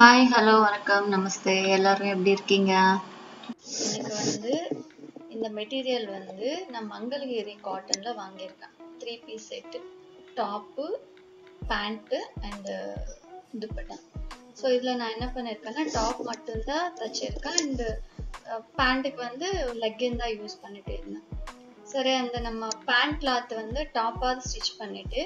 Hi, hello, வணக்கம், நமஸ்தே. எல்லாரும் எப்படி இருக்கீங்க? எனக்கு வந்து இந்த மெட்டீரியல் வந்து நான் மங்களகிரி காட்டன்ல வாங்கியிருக்கேன். 3 piece set, top, pant and dupatta. So இதில் நான் என்ன பண்ணியிருக்கேன்னா டாப் மட்டும்தான் தைச்சிருக்கேன் அண்டு பேண்ட்டுக்கு வந்து லெக்கின் தான் யூஸ் பண்ணிட்டு இருந்தேன். சரி, அந்த நம்ம பேண்ட் கிளாத் வந்து டாப்பாக ஸ்டிச் பண்ணிட்டு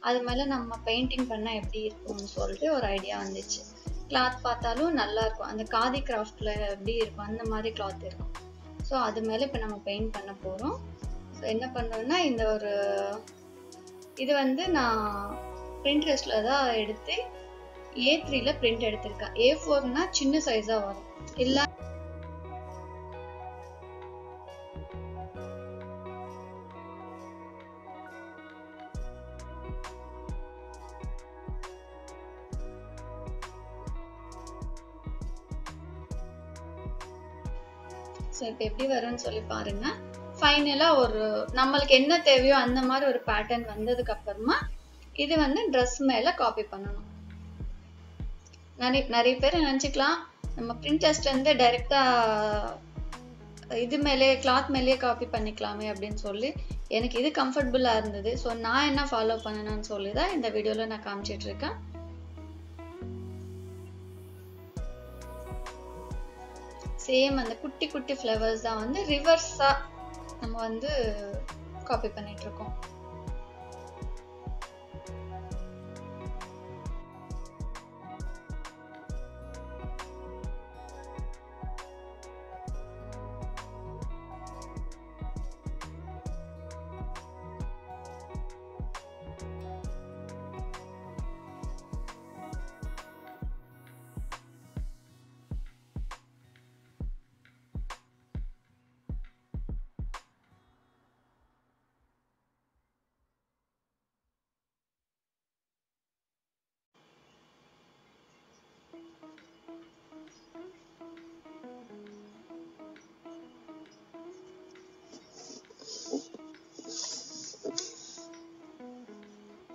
அது மேலே நம்ம பெயிண்டிங் பண்ணால் எப்படி இருக்கும்னு சொல்லிட்டு ஒரு ஐடியா வந்துச்சு. கிளாத் பார்த்தாலும் நல்லா இருக்கும், அந்த காதி கிராஃப்டில் எப்படி இருக்கும் அந்த மாதிரி கிளாத் இருக்கும். ஸோ அது மேலே இப்போ நம்ம பெயிண்ட் பண்ண போகிறோம். ஸோ என்ன பண்ணுறோன்னா இது வந்து நான் பிரிண்ட்ரெஸ்டில் தான் எடுத்து A3ல பிரிண்ட் எடுத்திருக்கேன். A4னா சின்ன சைஸாக வரும், இல்லை ஸோ இப்போ எப்படி வரும்னு சொல்லி பாருங்க. ஃபைனலாக ஒரு நம்மளுக்கு என்ன தேவையோ அந்த மாதிரி ஒரு பேட்டர்ன் வந்ததுக்கு அப்புறமா இது வந்து ட்ரெஸ் மேலே காப்பி பண்ணணும். நிறைய பேர் நினச்சிக்கலாம் நம்ம பிரிண்டர்ஸ்லேருந்து டைரெக்டாக இது மேலே கிளாத் மேலேயே காப்பி பண்ணிக்கலாமே அப்படின்னு சொல்லி. எனக்கு இது கம்ஃபர்டபுளாக இருந்தது. ஸோ நான் என்ன ஃபாலோ பண்ணணும்னு சொல்லி தான் இந்த வீடியோவில் நான் காமிச்சிட்டு இருக்கேன். சேம் அந்த குட்டி குட்டி ஃப்ளவர்ஸ் தான் வந்து ரிவர்ஸா நம்ம வந்து காப்பி பண்ணிட்டு இருக்கோம்.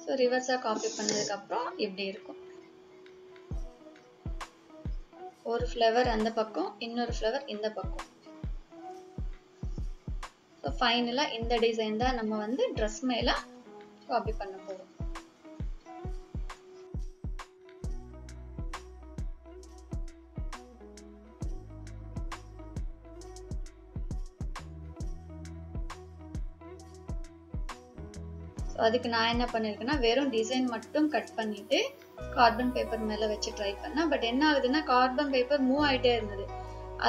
ஸோ ரிவர்ஸாக காப்பி பண்ணதுக்கப்புறம் இப்படி இருக்கும். ஒரு ஃப்ளவர் அந்த பக்கம், இன்னொரு ஃப்ளவர் இந்த பக்கம். ஸோ ஃபைனலாக இந்த டிசைன் தான் நம்ம வந்து ட்ரெஸ் மேலே காப்பி பண்ண போகிறோம். அதுக்கு நான் என்ன பண்ணியிருக்கேன்னா வெறும் டிசைன் மட்டும் கட் பண்ணிட்டு கார்பன் பேப்பர் மேலே வச்சு ட்ரை பண்ணேன். பட் என்ன ஆகுதுன்னா கார்பன் பேப்பர் மூவ் ஆகிட்டே இருந்தது,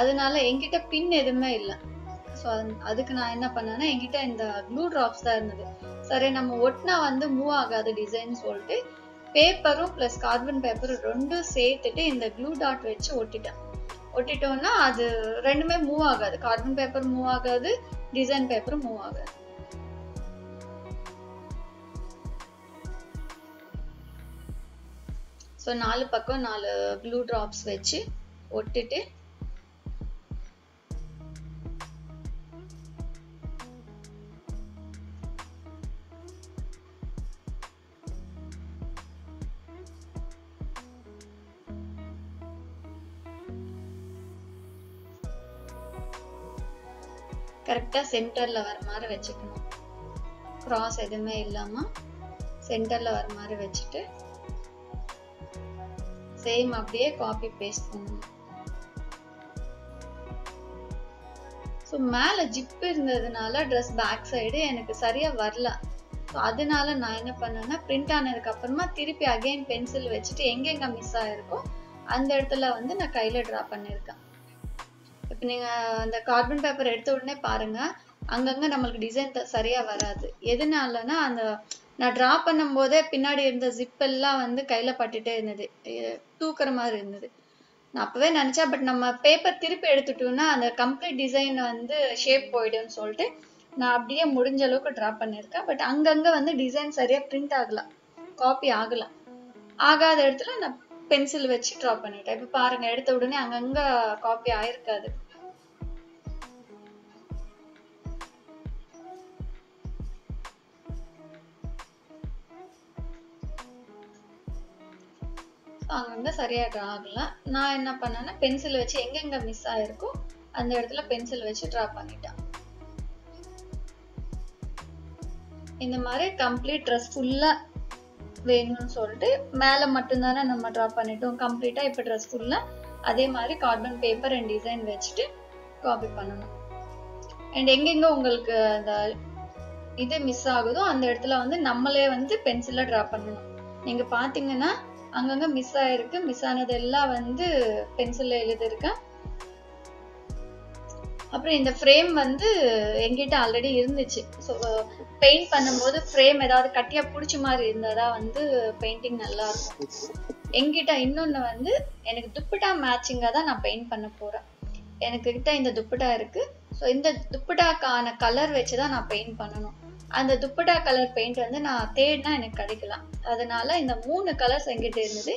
அதனால என்கிட்ட பின் எதுவுமே இல்லை. ஸோ அதுக்கு நான் என்ன பண்ணேன்னா என்கிட்ட இந்த க்ளூ ட்ராப்ஸ் தான் இருந்தது. சரி, நம்ம ஒட்டினா வந்து மூவ் ஆகாது டிசைன் சொல்லிட்டு பேப்பரும் ப்ளஸ் கார்பன் பேப்பரும் ரெண்டும் சேர்த்துட்டு இந்த க்ளூ டாட் வச்சு ஒட்டிட்டோம்னா அது ரெண்டுமே மூவ் ஆகாது. கார்பன் பேப்பர் மூவ் ஆகாது, டிசைன் பேப்பரும் மூவ் ஆகாது. ஸோ 4 பக்கம் 4 க்ளூ ட்ராப்ஸ் வச்சு ஒட்டிட்டு கரெக்டாக சென்டரில் வர மாதிரி வச்சுக்கணும். கிராஸ் எதுவுமே இல்லாமல் சென்டரில் வர மாதிரி வச்சுட்டு சேம் அப்படியே காப்பி பேஸ்ட் பண்ணணும். ஸோ மேலே ஜிப் இருந்ததுனால ட்ரெஸ் பேக் சைடு எனக்கு சரியாக வரல. ஸோ அதனால நான் என்ன பண்ணேன்னா பிரிண்ட் ஆனதுக்கு அப்புறமா திருப்பி அகைன் பென்சில் வச்சுட்டு எங்கெங்கே மிஸ் ஆகிருக்கோ அந்த இடத்துல வந்து நான் கையில் ட்ரா பண்ணியிருக்கேன். இப்போ நீங்கள் அந்த கார்பன் பேப்பர் எடுத்த உடனே பாருங்கள், அங்கங்கே நம்மளுக்கு டிசைன் சரியாக வராது. எதனாலனா அந்த நான் ட்ரா பண்ணும் போதே பின்னாடி இருந்த ஜிப்பெல்லாம் வந்து கையில் பட்டுட்டே இருந்தது, தூக்குற மாதிரி இருந்தது. நான் அப்போவே நினச்சேன், பட் நம்ம பேப்பர் திருப்பி எடுத்துட்டோம்னா அந்த கம்ப்ளீட் டிசைன் வந்து ஷேப் போயிடும்னு சொல்லிட்டு நான் அப்படியே முடிஞ்ச அளவுக்கு ட்ரா பண்ணியிருக்கேன். பட் அங்கங்கே வந்து டிசைன் சரியாக பிரிண்ட் ஆகலாம், காப்பி ஆகலாம். ஆகாத இடத்துல நான் பென்சில் வச்சு ட்ரா பண்ணிட்டேன். இப்போ பாருங்கள், எடுத்த உடனே அங்கங்கே காப்பி ஆயிருக்காது. அங்கங்க சரியா டிரா ஆகல. நான் என்ன பண்ணேன்னா பென்சில் வச்சு எங்கெங்க மிஸ் ஆயிருக்கோ அந்த இடத்துல பென்சில் வச்சு டிரா பண்ணிட்டேன். இந்த மாதிரி கம்ப்ளீட் ட்ரெஸ் ஃபுல்லா வேணும்னு சொல்லிட்டு மேல மட்டும் தானே நம்ம டிரா பண்ணிட்டோம். கம்ப்ளீட்டா இப்ப ட்ரெஸ் ஃபுல்லா அதே மாதிரி கார்பன் பேப்பர் அண்ட் டிசைன் வச்சுட்டு காப்பி பண்ணணும். அண்ட் எங்கெங்க உங்களுக்கு அந்த இது மிஸ் ஆகுதோ அந்த இடத்துல வந்து நம்மளே வந்து பென்சில்ல டிரா பண்ணணும். நீங்க பாத்தீங்கன்னா அங்கங்க மிஸ் ஆயிருக்கு. மிஸ் ஆனது எல்லாம் வந்து பென்சில்ல எழுதிருக்கேன். அப்புறம் இந்த ஃப்ரேம் வந்து என்கிட்ட ஆல்ரெடி இருந்துச்சு. ஸோ பெயிண்ட் பண்ணும்போது ஃப்ரேம் ஏதாவது கட்டியா பிடிச்ச மாதிரி இருந்தாதான் வந்து பெயிண்டிங் நல்லா இருக்கும். என்கிட்ட இன்னொன்னு வந்து எனக்கு துப்பட்டா மேட்சிங்கா தான் நான் பெயிண்ட் பண்ண போறேன். எனக்கு கிட்ட இந்த துப்பட்டா இருக்கு. ஸோ இந்த துப்பட்டாக்கான கலர் வச்சுதான் நான் பெயிண்ட் பண்ணணும். அந்த துப்பட்டா கலர் பெயிண்ட் வந்து நான் தேடினா எனக்கு கிடைக்கல. அதனால இந்த 3 கலர்ஸ் என்கிட்ட இருந்தது.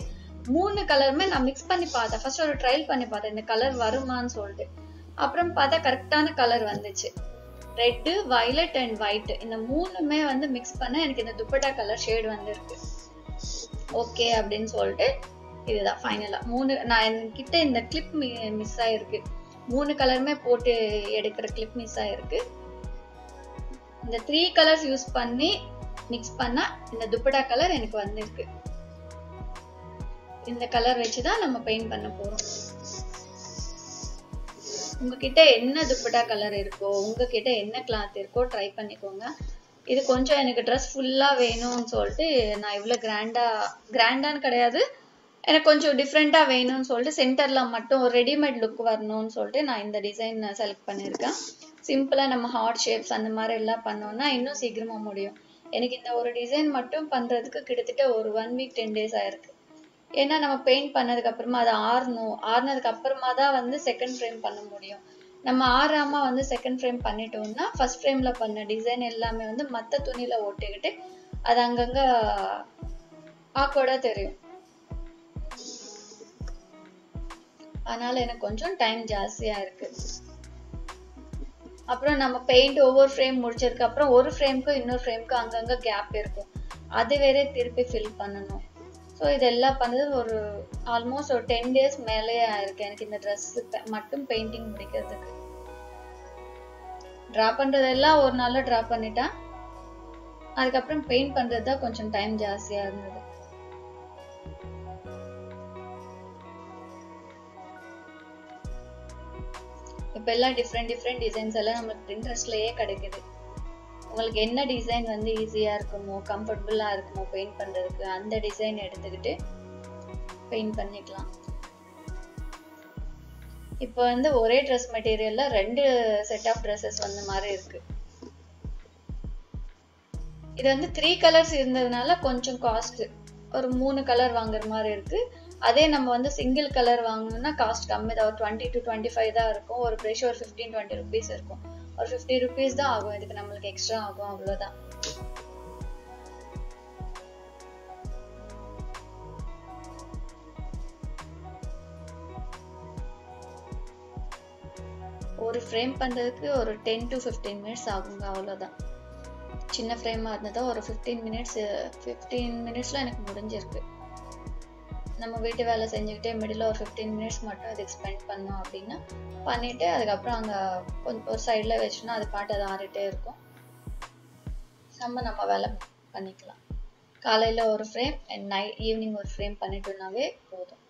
3 கலருமே நான் மிக்ஸ் பண்ணி பார்த்தேன். ஃபர்ஸ்ட் ஒரு ட்ரையல் பண்ணி பார்த்தேன் இந்த கலர் வருமான்னு சொல்லிட்டு. அப்புறம் பார்த்தா கரெக்டான கலர் வந்துச்சு. ரெட், வயலட் அண்ட் ஒயிட் இந்த 3மே வந்து மிக்ஸ் பண்ண எனக்கு இந்த துப்பட்டா கலர் ஷேட் வந்திருக்கு. ஓகே அப்படின்னு சொல்லிட்டு இதுதான் ஃபைனலா 3 நான் என்கிட்ட இந்த கிளிப் மிஸ் ஆயிருக்கு. 3 கலருமே போட்டு எடுக்கிற கிளிப் மிஸ் ஆயிருக்கு. இந்த 3 கலர்ஸ் யூஸ் பண்ணி மிக்ஸ் பண்ணா இந்த துப்பட்டா கலர் எனக்கு வந்திருக்கு. இந்த கலர் வச்சுதான் நம்ம பெயிண்ட் பண்ண போறோம். உங்ககிட்ட என்ன துப்பட்டா கலர் இருக்கோ, உங்ககிட்ட என்ன கிளாத் இருக்கோ ட்ரை பண்ணிக்கோங்க. இது கொஞ்சம் எனக்கு ட்ரெஸ் ஃபுல்லா வேணும்னு சொல்லிட்டு நான் இவ்வளவு கிராண்டான்னு கிடையாது, எனக்கு கொஞ்சம் டிஃப்ரெண்டா வேணும்னு சொல்லிட்டு சென்டர்ல மட்டும் ஒரு ரெடிமேட் லுக் வரணும்னு சொல்லிட்டு நான் இந்த டிசைன் செலக்ட் பண்ணியிருக்கேன். சிம்பிளா நம்ம ஹார்ட் ஷேப்ஸ் அந்த மாதிரி எல்லாம் பண்ணோம்னா இன்னும் சீக்கிரமா முடியும். எனக்கு இந்த ஒரு டிசைன் மட்டும் பண்றதுக்கு கிட்டத்தட்ட ஒரு 1 வீக் 10 days ஆயிருக்கு. ஏன்னா நம்ம பெயிண்ட் பண்ணதுக்கு அப்புறமா அதை ஆறுனதுக்கு அப்புறமா தான் வந்து செகண்ட் ஃப்ரேம் பண்ண முடியும். நம்ம ஆறாம வந்து செகண்ட் ஃப்ரேம் பண்ணிட்டோம்னா ஃபர்ஸ்ட் ஃப்ரேம்ல பண்ண டிசைன் எல்லாமே வந்து மத்த துணியில ஒட்டிக்கிட்டு அது அங்கங்க ஆக்வர்டா தெரியும். அதனால எனக்கு கொஞ்சம் டைம் ஜாஸ்தியா இருக்கு. அப்புறம் நம்ம பெயிண்ட் ஒவ்வொரு ஃப்ரேம் முடிச்சதுக்கு அப்புறம் ஒரு ஃப்ரேம்க்கு இன்னொரு ஃப்ரேம்க்கு அங்கங்க கேப் இருக்கும். அது வேற திருப்பி ஃபில் பண்ணணும். ஸோ இதெல்லாம் பண்ணது ஒரு ஆல்மோஸ்ட் ஒரு 10 days மேலே ஆயிருக்கு எனக்கு இந்த ட்ரெஸ் மட்டும் பெயிண்டிங் முடிக்கிறதுக்கு. டிரா பண்றதெல்லாம் ஒரு நாள்ல டிரா பண்ணிட்டேன். அதுக்கப்புறம் பெயிண்ட் பண்றது தான் கொஞ்சம் டைம் ஜாஸ்தியா இருந்தது. இப்ப எல்லாம் டிஃப்ரெண்ட் டிசைன்ஸ் எல்லாம் நம்மளுக்கு பிரிண்டர்ஸ்லயே கிடைக்குது. உங்களுக்கு என்ன டிசைன் வந்து ஈஸியா இருக்குமோ கம்ஃபர்டபுளா இருக்குமோ பெயிண்ட் பண்றதுக்கு அந்த டிசைன் எடுத்துக்கிட்டு பெயிண்ட் பண்ணிக்கலாம். இப்போ வந்து ஒரே ட்ரெஸ் மெட்டீரியல்ல 2 செட் ஆஃப் ட்ரெஸ்ஸஸ் வந்த மாதிரி இருக்கு. இது வந்து 3 கலர்ஸ் இருந்ததுனால கொஞ்சம் காஸ்ட் ஒரு 3 கலர் வாங்குற மாதிரி இருக்கு. அதே நம்ம வந்து சிங்கிள் கலர் வாங்கணும்னா காஸ்ட் கம்மி தான். ஒரு 20 to 25 தான் இருக்கும். ஒரு ப்ரஷ் ஒரு 15-20 rupees இருக்கும். ஒரு 50 rupees தான் ஆகும். இதுக்கு நம்மளுக்கு எக்ஸ்ட்ரா ஆகும், அவ்வளவுதான். ஒரு ஃப்ரேம் பண்றதுக்கு ஒரு 10 to 15 minutes ஆகுங்க, அவ்வளவுதான். சின்ன ஃப்ரேமா இருந்ததா ஒரு 15 minutesல எனக்கு முடிஞ்சிருக்கு. நம்ம வீட்டு வேலை செஞ்சுக்கிட்டே மிடில் ஒரு 15 minutes மட்டும் அதுக்கு ஸ்பெண்ட் பண்ணோம் அப்படின்னா பண்ணிட்டு அதுக்கப்புறம் அங்கே கொஞ்சம் ஒரு சைடில் வச்சோன்னா அது பாட்டு அது ஆறிட்டே இருக்கும். நம்ம வேலை பண்ணிக்கலாம். காலையில் ஒரு ஃப்ரேம் அண்ட் ஈவினிங் ஒரு ஃப்ரேம் பண்ணிட்டோம்னாவே போதும்.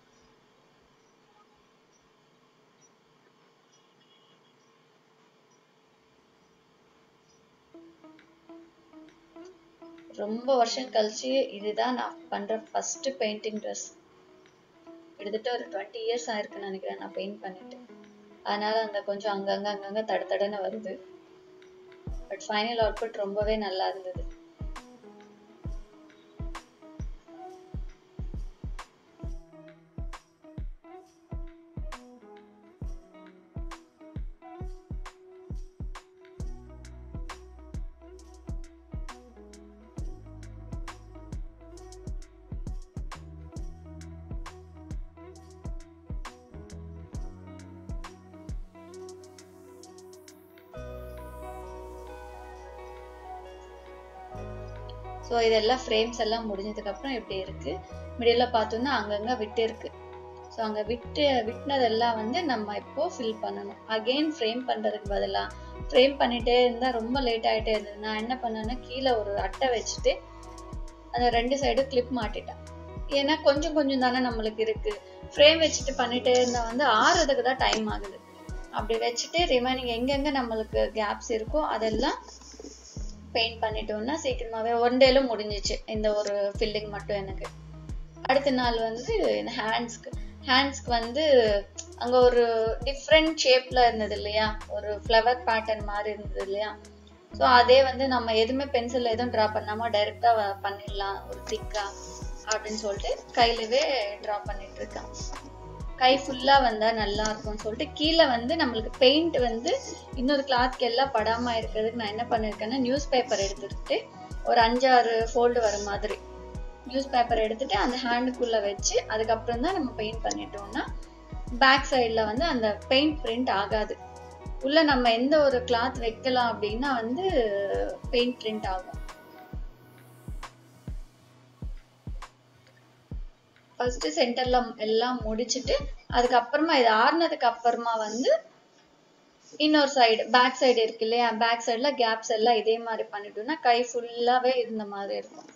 ரொம்ப வருஷம் கழிச்சு இதுதான் நான் பண்ற ஃபர்ஸ்ட் பெயிண்டிங் ட்ரெஸ். கிட்டத்தட்ட ஒரு 20 years ஆயிருக்குன்னு நினைக்கிறேன் நான் பெயிண்ட் பண்ணிட்டு. அதனால அந்த கொஞ்சம் அங்கங்க தடன்னு வருது. பட் ஃபைனல் அவுட்புட் ரொம்பவே நல்லா இருந்தது. ஸோ இதெல்லாம் ஃப்ரேம்ஸ் எல்லாம் முடிஞ்சதுக்கப்புறம் எப்படி இருக்கு. மிடில் பார்த்தோம்னா அங்கங்கே விட்டு இருக்கு. ஸோ அங்கே விட்டுனதெல்லாம் வந்து நம்ம இப்போ ஃபில் பண்ணணும். அகெயின் ஃப்ரேம் பண்ணுறதுக்கு பதிலாக ஃப்ரேம் பண்ணிகிட்டே இருந்தால் ரொம்ப லேட் ஆகிட்டே இருந்தது. நான் என்ன பண்ணேன்னா கீழே ஒரு அட்டை வச்சுட்டு அந்த 2 சைடும் கிளிப் மாட்டிட்டேன். ஏன்னா கொஞ்சம் கொஞ்சம் தானே நம்மளுக்கு இருக்கு. ஃப்ரேம் வச்சுட்டு பண்ணிட்டே இருந்தா வந்து ஆறுறதுக்கு தான் டைம் ஆகுது. அப்படி வச்சுட்டு ரிமைனிங் எங்கெங்க நம்மளுக்கு கேப்ஸ் இருக்கோ அதெல்லாம் பெயிண்ட் பண்ணிட்டோம்னா சீக்கிரமாவே ஒன் டேல முடிஞ்சிச்சு இந்த ஒரு ஃபில்லிங் மட்டும் எனக்கு. அடுத்த நாள் வந்து இந்த ஹேண்ட்ஸ்க்கு வந்து அங்க ஒரு டிஃப்ரெண்ட் ஷேப்ல இருந்தது இல்லையா, ஒரு ஃப்ளவர் பேட்டர்ன் மாதிரி இருந்தது இல்லையா. ஸோ அதே வந்து நம்ம எதுவுமே பென்சில் எதுவும் ட்ரா பண்ணாம டைரக்டா பண்ணிடலாம் ஒரு திக்கா அப்படின்னு சொல்லிட்டு கையிலவே ட்ரா பண்ணிட்டு இருக்கேன். கை ஃபுல்லா வந்தா நல்லா இருக்கும்னு சொல்லிட்டு கீழே வந்து நம்மளுக்கு பெயிண்ட் வந்து இன்னொரு கிளாத்க்கு எல்லாம் படாம இருக்கிறதுக்கு நான் என்ன பண்ணிருக்கேன்னா நியூஸ் பேப்பர் எடுத்துட்டு ஒரு 5-6 ஃபோல்டு வர மாதிரி நியூஸ் பேப்பர் எடுத்துட்டு அந்த ஹேண்டுக்குள்ள வச்சு அதுக்கப்புறம் தான் நம்ம பெயிண்ட் பண்ணிட்டோம்னா பேக் சைட்ல வந்து அந்த பெயிண்ட் பிரிண்ட் ஆகாது. உள்ள நம்ம எந்த ஒரு கிளாத் வைக்கலாம் அப்படின்னா வந்து பெயிண்ட் பிரிண்ட் ஆகும். ஃபர்ஸ்ட் சென்டர்ல எல்லாம் முடிச்சுட்டு அதுக்கப்புறமா இது ஆறுனதுக்கு அப்புறமா வந்து இன்னொரு சைடு பேக் சைடு இருக்கு இல்லையா, பேக் சைடுல கேப்ஸ் எல்லாம் இதே மாதிரி பண்ணிட்டோம்னா கை ஃபுல்லாவே இருந்த மாதிரி இருக்கும்.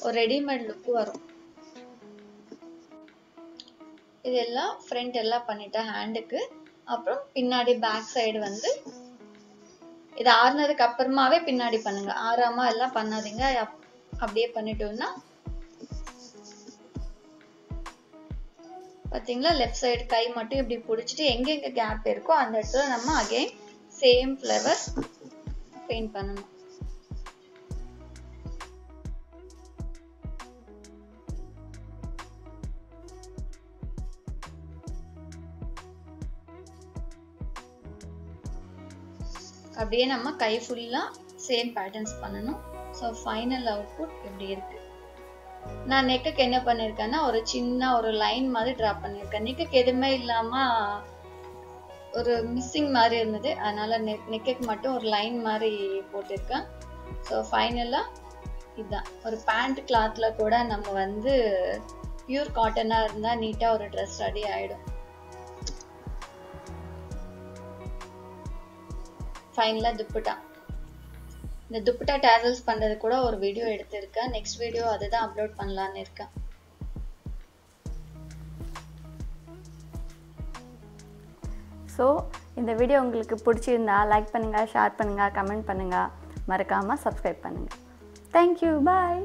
ஒரு ரெடிமேட் லுக் வரும். இதெல்லாம் ஃப்ரண்ட் எல்லாம் பண்ணிட்டேன் ஹேண்டுக்கு. அப்புறம் பின்னாடி பேக் சைடு வந்து இது ஆறுனதுக்கு அப்புறமாவே பின்னாடி பண்ணுங்க. ஆறாம எல்லாம் பண்ணாதீங்க. அப்படியே பண்ணிட்டோம்னா பாத்தீங்களா லெஃப்ட் சைடு கை மட்டும் இப்படி பிடிச்சிட்டு எங்கெங்க கேப் இருக்கோ அந்த இடத்துல நம்ம அகைன் சேம் ஃப்ளவர் பெயிண்ட் பண்ணணும். அப்படியே நம்ம கை ஃபுல்லா சேம் பேட்டர்ன்ஸ் பண்ணணும். ஸோ ஃபைனல் அவுட்புட் இப்படி இருக்கு. நான் நெக்குக்கு என்ன பண்ணிருக்கேன்னா ஒரு சின்ன ஒரு லைன் மாதிரி டிரா பண்ணிருக்கேன். நெக்குக்கு எதுவுமே இல்லாம ஒரு மிஸ்ஸிங் மாதிரி இருந்தது, அதனால நெக்குக்கு மட்டும் ஒரு லைன் மாதிரி போட்டிருக்கேன். ஸோ ஃபைனலா இதுதான். ஒரு பேண்ட் கிளாத்ல கூட நம்ம வந்து பியூர் காட்டனா இருந்தா நீட்டா ஒரு ட்ரெஸ் ரெடி ஆயிடும். ஃபைனலா துப்பட்டா. இந்த துப்பட்டா டேசல்ஸ் பண்றது கூட ஒரு வீடியோ எடுத்திருக்கேன். நெக்ஸ்ட் வீடியோ அதுதான் அப்லோட் பண்ணலான்னு இருக்கேன். ஸோ இந்த வீடியோ உங்களுக்கு பிடிச்சிருந்தா லைக் பண்ணுங்கள், ஷேர் பண்ணுங்கள், கமெண்ட் பண்ணுங்கள், மறக்காமல் சப்ஸ்கிரைப் பண்ணுங்கள். தேங்க்யூ, பாய்.